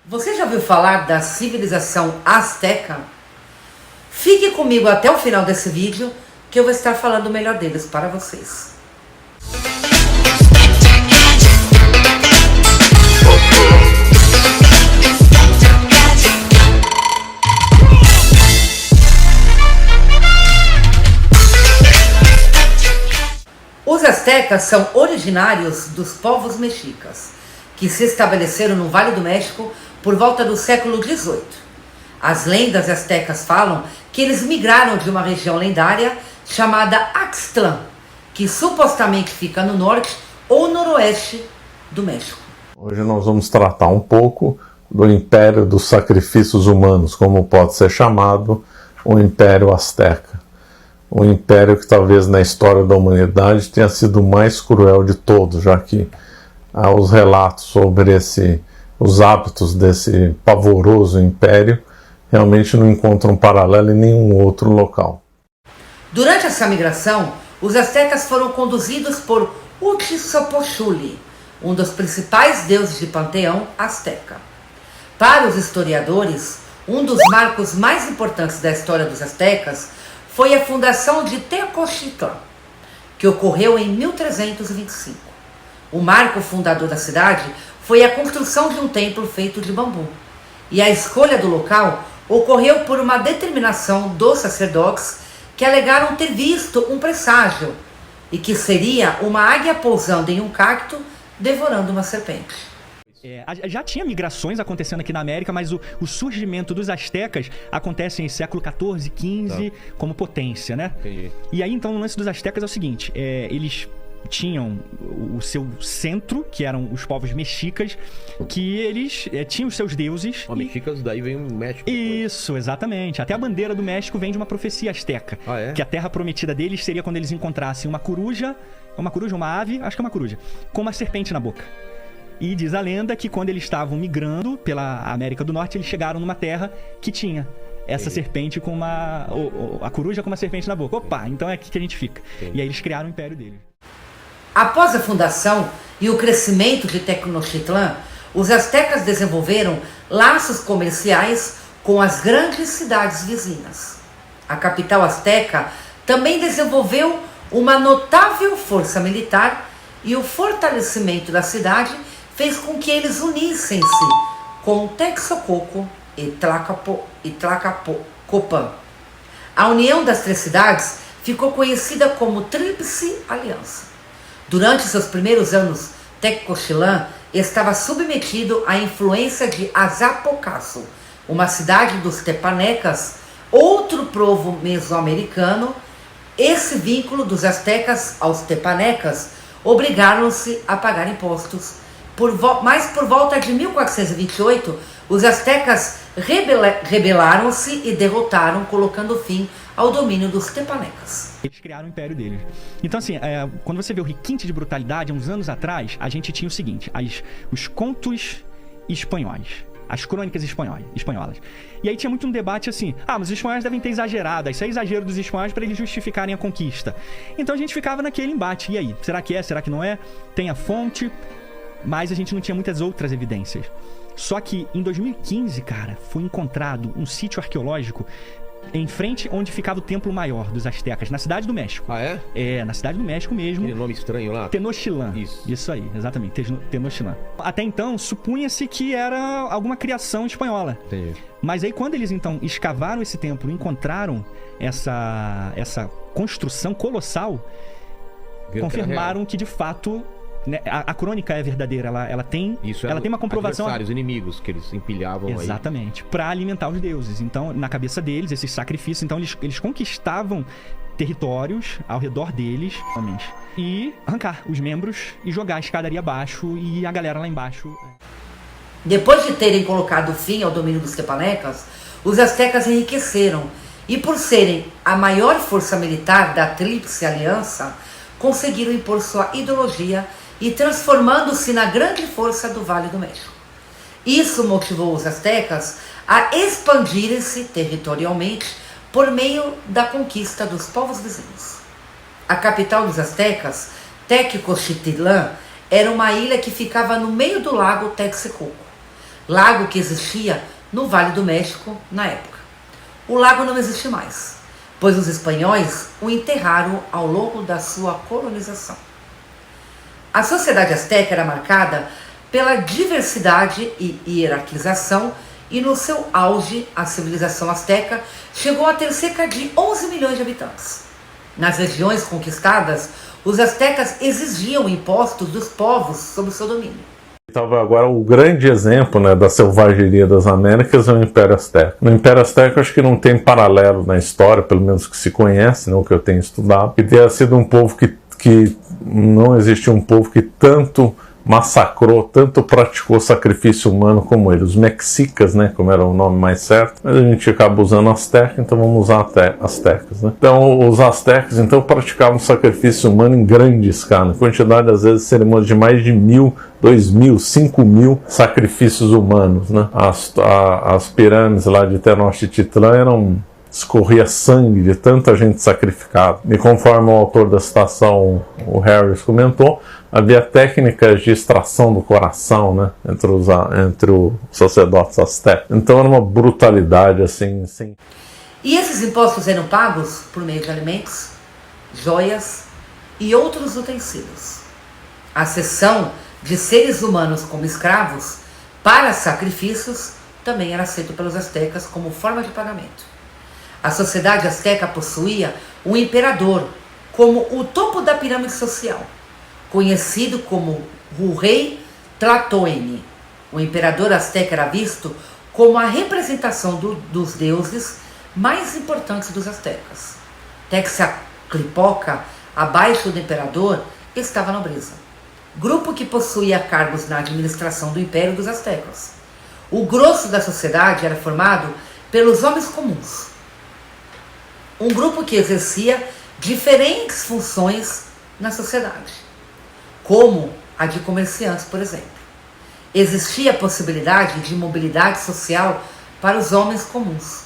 Você já ouviu falar da civilização Azteca? Fique comigo até o final desse vídeo que eu vou estar falando o melhor deles para vocês. Os astecas são originários dos povos mexicas, que se estabeleceram no Vale do México por volta do século XVIII. As lendas astecas falam que eles migraram de uma região lendária chamada Axtlán, que supostamente fica no norte ou noroeste do México. Hoje nós vamos tratar um pouco do Império dos Sacrifícios Humanos, como pode ser chamado o Império Azteca. Um império que talvez na história da humanidade tenha sido o mais cruel de todos, já que os relatos sobre os hábitos desse pavoroso império realmente não encontram paralelo em nenhum outro local. Durante essa migração, os astecas foram conduzidos por Huitzilopochtli, um dos principais deuses de panteão azteca. Para os historiadores, um dos marcos mais importantes da história dos astecas foi a fundação de Tenochtitlán, que ocorreu em 1325. O marco fundador da cidade foi a construção de um templo feito de bambu, e a escolha do local ocorreu por uma determinação dos sacerdotes que alegaram ter visto um presságio, e que seria uma águia pousando em um cacto devorando uma serpente. Já tinha migrações acontecendo aqui na América, mas o surgimento dos astecas acontece em século XIV, XV, como potência, né? Entendi. E aí, então, o lance dos astecas é o seguinte, eles tinham o seu centro, que eram os povos mexicas, que eles tinham os seus deuses. Mexicas, daí vem o México. Isso, exatamente. Até a bandeira do México vem de uma profecia asteca. Ah, é? Que a terra prometida deles seria quando eles encontrassem uma coruja, uma ave, acho que é uma coruja, com uma serpente na boca. E diz a lenda que quando eles estavam migrando pela América do Norte, eles chegaram numa terra que tinha essa serpente com a coruja com uma serpente na boca. Opa, então é aqui que a gente fica. E aí eles criaram o império deles. Após a fundação e o crescimento de Tenochtitlán, os astecas desenvolveram laços comerciais com as grandes cidades vizinhas. A capital asteca também desenvolveu uma notável força militar, e o fortalecimento da cidade fez com que eles unissem-se com Texcoco e Tlacopan. A união das três cidades ficou conhecida como Tríplice Aliança. Durante seus primeiros anos, Tenochtitlán estava submetido à influência de Azcapotzalco, uma cidade dos tepanecas, outro povo mesoamericano. Esse vínculo dos astecas aos tepanecas obrigaram-se a pagar impostos. Mas por volta de 1428, os astecas rebelaram-se e derrotaram, colocando fim ao domínio dos tepanecas. Eles criaram o império deles. Então, assim, quando você vê o requinte de brutalidade, há uns anos atrás, a gente tinha o seguinte, os contos espanhóis, as crônicas espanholas. E aí tinha muito um debate assim, mas os espanhóis devem ter exagerado, isso é exagero dos espanhóis para eles justificarem a conquista. Então a gente ficava naquele embate, e aí? Será que é? Será que não é? Tem a fonte, mas a gente não tinha muitas outras evidências. Só que em 2015, cara, foi encontrado um sítio arqueológico em frente onde ficava o templo maior dos astecas, na cidade do México. Ah, é? É, na cidade do México mesmo. Aquele nome estranho lá? Tenochtitlán. Isso aí, exatamente, Tenochtitlán. Até então, supunha-se que era alguma criação espanhola. Entendi. Mas aí, quando eles, então, escavaram esse templo, encontraram essa construção colossal, confirmaram que, de fato, né, a crônica é verdadeira, ela tem uma comprovação. Adversários, inimigos que eles empilhavam. Exatamente, para alimentar os deuses. Então, na cabeça deles, esses sacrifícios, então eles conquistavam territórios ao redor deles, e arrancar os membros e jogar a escadaria abaixo e a galera lá embaixo. Depois de terem colocado fim ao domínio dos tepanecas, os astecas enriqueceram, e por serem a maior força militar da Tríplice Aliança, conseguiram impor sua ideologia e transformando-se na grande força do Vale do México. Isso motivou os astecas a expandirem-se territorialmente por meio da conquista dos povos vizinhos. A capital dos astecas, Tenochtitlán, era uma ilha que ficava no meio do lago Texcoco. lago que existia no Vale do México na época. O lago não existe mais, pois os espanhóis o enterraram ao longo da sua colonização. A sociedade asteca era marcada pela diversidade e hierarquização, e no seu auge, a civilização asteca chegou a ter cerca de 11 milhões de habitantes. Nas regiões conquistadas, os astecas exigiam impostos dos povos sob o seu domínio. Então, agora, o grande exemplo, né, da selvageria das Américas é o Império Azteca. No Império Azteca, acho que não tem paralelo na história, pelo menos que se conhece, não que eu tenho estudado, que tenha sido um povo que não existe um povo que tanto massacrou, tanto praticou sacrifício humano como ele. Os mexicas, né, como era o nome mais certo, mas a gente acaba usando Azteca, então vamos usar até Aztecas, né? Então, os Aztecas, então, praticavam sacrifício humano em grande escala, em quantidade, às vezes, cerimônias de mais de 1.000, 2.000, 5.000 sacrifícios humanos, né? As pirâmides lá de Tenochtitlan escorria sangue de tanta gente sacrificada. E conforme o autor da citação, o Harris, comentou, havia técnicas de extração do coração, né, entre os sacerdotes astecas. Então era uma brutalidade assim. Sim. E esses impostos eram pagos por meio de alimentos, joias e outros utensílios. A cessão de seres humanos como escravos para sacrifícios também era aceito pelos astecas como forma de pagamento. A sociedade asteca possuía um imperador como o topo da pirâmide social, conhecido como o rei Tlatoani. O imperador asteca era visto como a representação dos deuses mais importantes dos astecas. Texaclipoca, abaixo do imperador, estava a nobreza, grupo que possuía cargos na administração do império dos astecas. O grosso da sociedade era formado pelos homens comuns, um grupo que exercia diferentes funções na sociedade, como a de comerciantes, por exemplo. Existia a possibilidade de mobilidade social para os homens comuns.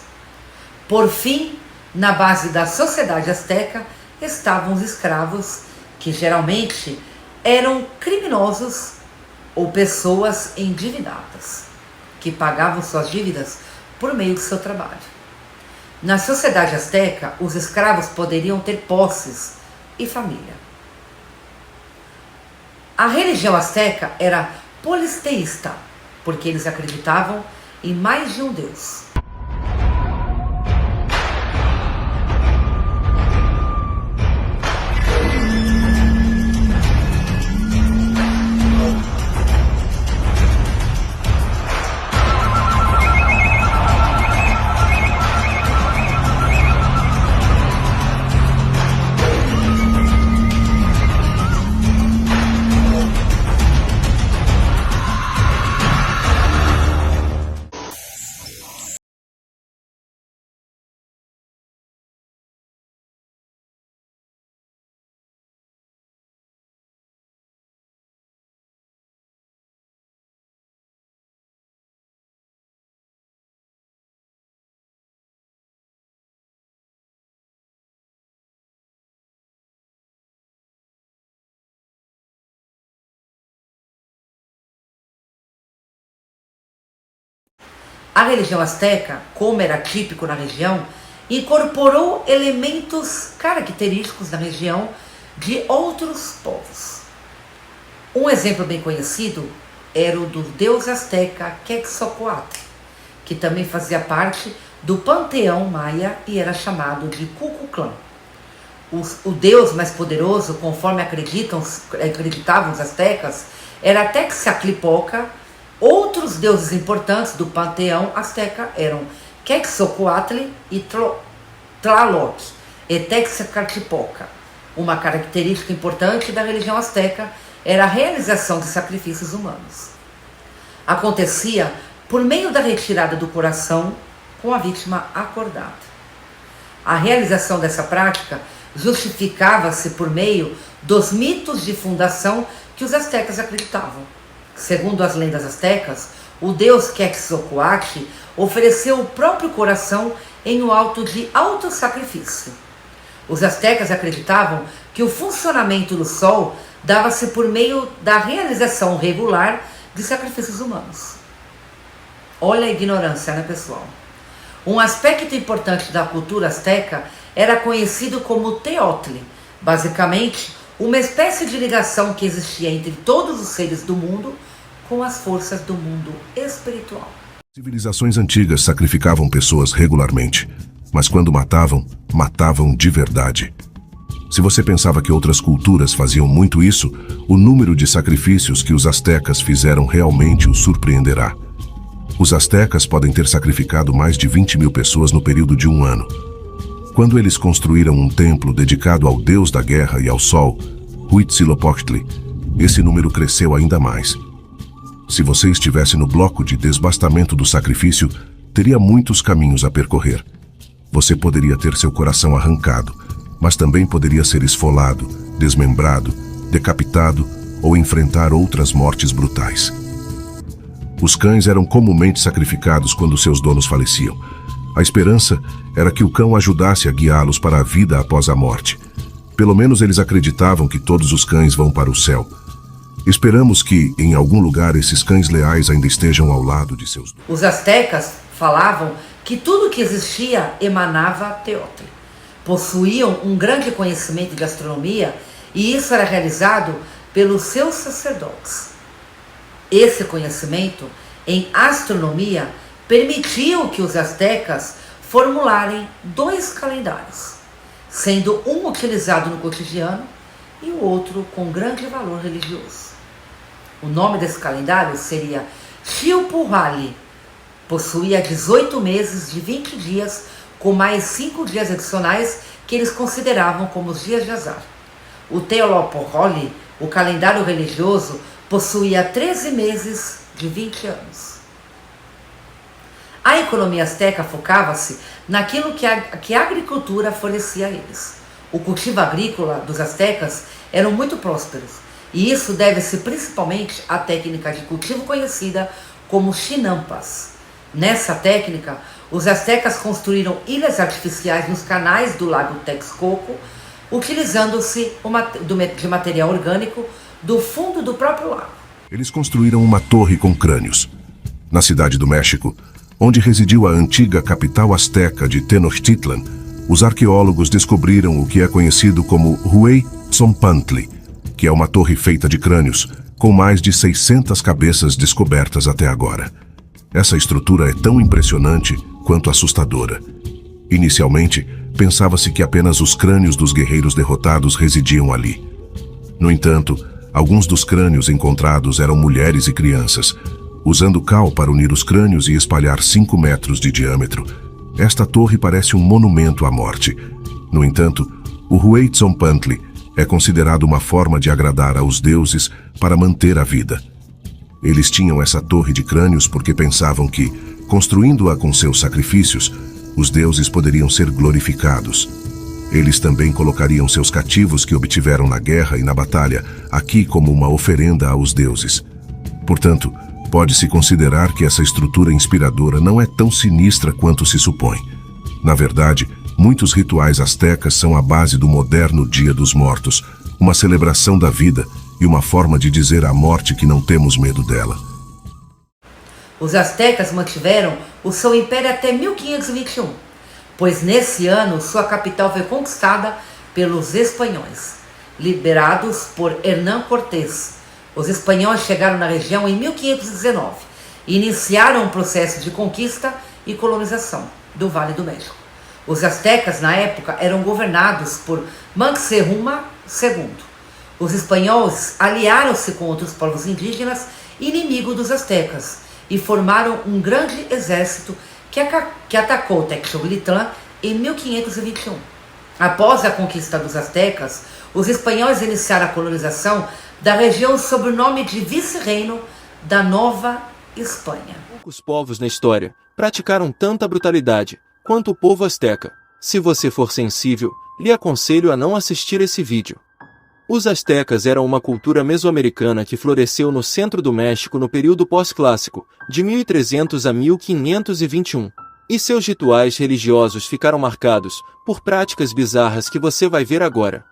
Por fim, na base da sociedade asteca estavam os escravos, que geralmente eram criminosos ou pessoas endividadas, que pagavam suas dívidas por meio do seu trabalho. Na sociedade asteca, os escravos poderiam ter posses e família. A religião asteca era politeísta, porque eles acreditavam em mais de um deus. A religião asteca, como era típico na região, incorporou elementos característicos da região de outros povos. Um exemplo bem conhecido era o do deus asteca Quetzalcóatl, que também fazia parte do panteão maia e era chamado de Kukulcán. O deus mais poderoso, conforme acreditavam os astecas, era Texaclipoca. Outros deuses importantes do panteão asteca eram Quetzalcóatl e Tlaloc e Texaclipoca. Uma característica importante da religião asteca era a realização de sacrifícios humanos. Acontecia por meio da retirada do coração com a vítima acordada. A realização dessa prática justificava-se por meio dos mitos de fundação que os astecas acreditavam. Segundo as lendas astecas, o deus Quetzalcóatl ofereceu o próprio coração em um ato de autossacrifício. Os astecas acreditavam que o funcionamento do sol dava-se por meio da realização regular de sacrifícios humanos. Olha a ignorância, né, pessoal? Um aspecto importante da cultura asteca era conhecido como teotli, basicamente uma espécie de ligação que existia entre todos os seres do mundo com as forças do mundo espiritual. Civilizações antigas sacrificavam pessoas regularmente, mas quando matavam, matavam de verdade. Se você pensava que outras culturas faziam muito isso, o número de sacrifícios que os astecas fizeram realmente o surpreenderá. Os astecas podem ter sacrificado mais de 20 mil pessoas no período de um ano. Quando eles construíram um templo dedicado ao deus da guerra e ao sol, Huitzilopochtli, esse número cresceu ainda mais. Se você estivesse no bloco de desbastamento do sacrifício, teria muitos caminhos a percorrer. Você poderia ter seu coração arrancado, mas também poderia ser esfolado, desmembrado, decapitado ou enfrentar outras mortes brutais. Os cães eram comumente sacrificados quando seus donos faleciam. A esperança era que o cão ajudasse a guiá-los para a vida após a morte. Pelo menos eles acreditavam que todos os cães vão para o céu. Esperamos que, em algum lugar, esses cães leais ainda estejam ao lado de seus donos. Os astecas falavam que tudo que existia emanava teotli. Possuíam um grande conhecimento de astronomia e isso era realizado pelos seus sacerdotes. Esse conhecimento em astronomia permitiu que os astecas formularem 2 calendários, sendo um utilizado no cotidiano e o outro com grande valor religioso. O nome desse calendário seria Xiuhpulali. Possuía 18 meses de 20 dias, com mais 5 dias adicionais que eles consideravam como os dias de azar. O Teolopolholi, o calendário religioso, possuía 13 meses de 20 anos. A economia asteca focava-se naquilo que a agricultura fornecia a eles. O cultivo agrícola dos astecas eram muito prósperos, e isso deve-se principalmente à técnica de cultivo conhecida como chinampas. Nessa técnica, os astecas construíram ilhas artificiais nos canais do lago Texcoco, utilizando-se de material orgânico do fundo do próprio lago. Eles construíram uma torre com crânios. Na cidade do México, onde residiu a antiga capital asteca de Tenochtitlan, os arqueólogos descobriram o que é conhecido como Huitzilopochtli, que é uma torre feita de crânios, com mais de 600 cabeças descobertas até agora. Essa estrutura é tão impressionante quanto assustadora. Inicialmente, pensava-se que apenas os crânios dos guerreiros derrotados residiam ali. No entanto, alguns dos crânios encontrados eram mulheres e crianças. Usando cal para unir os crânios e espalhar 5 metros de diâmetro, esta torre parece um monumento à morte. No entanto, o Huitzilopochtli é considerado uma forma de agradar aos deuses para manter a vida. Eles tinham essa torre de crânios porque pensavam que, construindo-a com seus sacrifícios, os deuses poderiam ser glorificados. Eles também colocariam seus cativos que obtiveram na guerra e na batalha aqui como uma oferenda aos deuses. Portanto, pode-se considerar que essa estrutura inspiradora não é tão sinistra quanto se supõe. Na verdade, muitos rituais astecas são a base do moderno Dia dos Mortos, uma celebração da vida e uma forma de dizer à morte que não temos medo dela. Os astecas mantiveram o seu império até 1521, pois nesse ano sua capital foi conquistada pelos espanhóis, liderados por Hernán Cortés. Os espanhóis chegaram na região em 1519 e iniciaram um processo de conquista e colonização do Vale do México. Os astecas, na época, eram governados por Moctezuma II. Os espanhóis aliaram-se com outros povos indígenas inimigos dos astecas e formaram um grande exército que atacou Tenochtitlan em 1521. Após a conquista dos astecas, os espanhóis iniciaram a colonização da região sob o nome de Vice-Reino da Nova Espanha. Poucos povos na história praticaram tanta brutalidade quanto o povo asteca. Se você for sensível, lhe aconselho a não assistir esse vídeo. Os astecas eram uma cultura mesoamericana que floresceu no centro do México no período pós-clássico, de 1300 a 1521. E seus rituais religiosos ficaram marcados por práticas bizarras que você vai ver agora.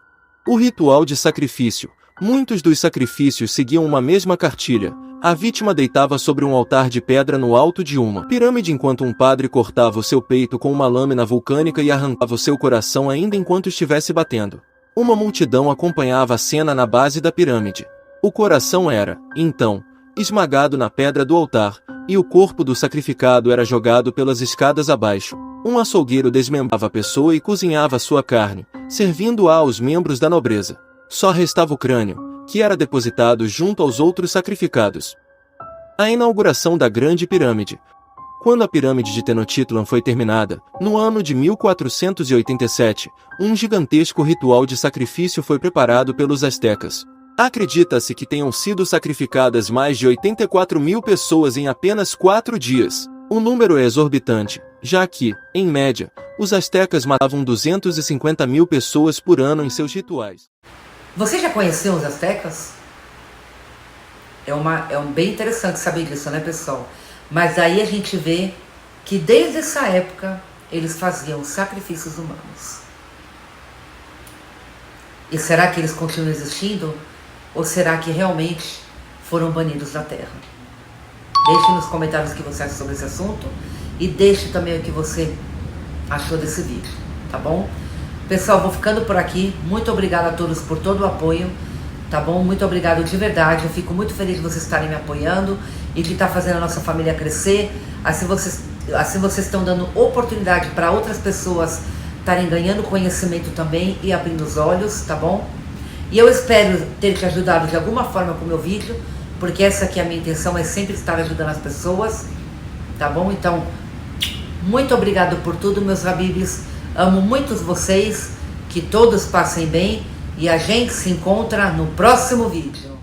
O ritual de sacrifício, Muitos dos sacrifícios seguiam uma mesma cartilha. A vítima deitava sobre um altar de pedra no alto de uma pirâmide enquanto um padre cortava o seu peito com uma lâmina vulcânica e arrancava o seu coração ainda enquanto estivesse batendo. Uma multidão acompanhava a cena na base da pirâmide. O coração era, então, esmagado na pedra do altar, e o corpo do sacrificado era jogado pelas escadas abaixo. Um açougueiro desmembrava a pessoa e cozinhava sua carne, servindo-a aos membros da nobreza. Só restava o crânio, que era depositado junto aos outros sacrificados. A inauguração da Grande Pirâmide. Quando a pirâmide de Tenochtitlan foi terminada, no ano de 1487, um gigantesco ritual de sacrifício foi preparado pelos astecas. Acredita-se que tenham sido sacrificadas mais de 84 mil pessoas em apenas 4 dias. O número é exorbitante, já que, em média, os astecas matavam 250 mil pessoas por ano em seus rituais. Você já conheceu os astecas? É bem interessante saber disso, né, pessoal? Mas aí a gente vê que desde essa época eles faziam sacrifícios humanos. E será que eles continuam existindo? Ou será que realmente foram banidos da Terra? Deixe nos comentários o que você acha sobre esse assunto e deixe também o que você achou desse vídeo, tá bom? Pessoal, vou ficando por aqui. Muito obrigado a todos por todo o apoio, tá bom? Muito obrigado de verdade. Eu fico muito feliz de vocês estarem me apoiando e de estar fazendo a nossa família crescer. Assim vocês estão dando oportunidade para outras pessoas estarem ganhando conhecimento também e abrindo os olhos, tá bom? E eu espero ter te ajudado de alguma forma com o meu vídeo, porque essa aqui é a minha intenção, é sempre estar ajudando as pessoas, tá bom? Então, muito obrigado por tudo, meus Habibs. Amo muitos vocês, que todos passem bem e a gente se encontra no próximo vídeo.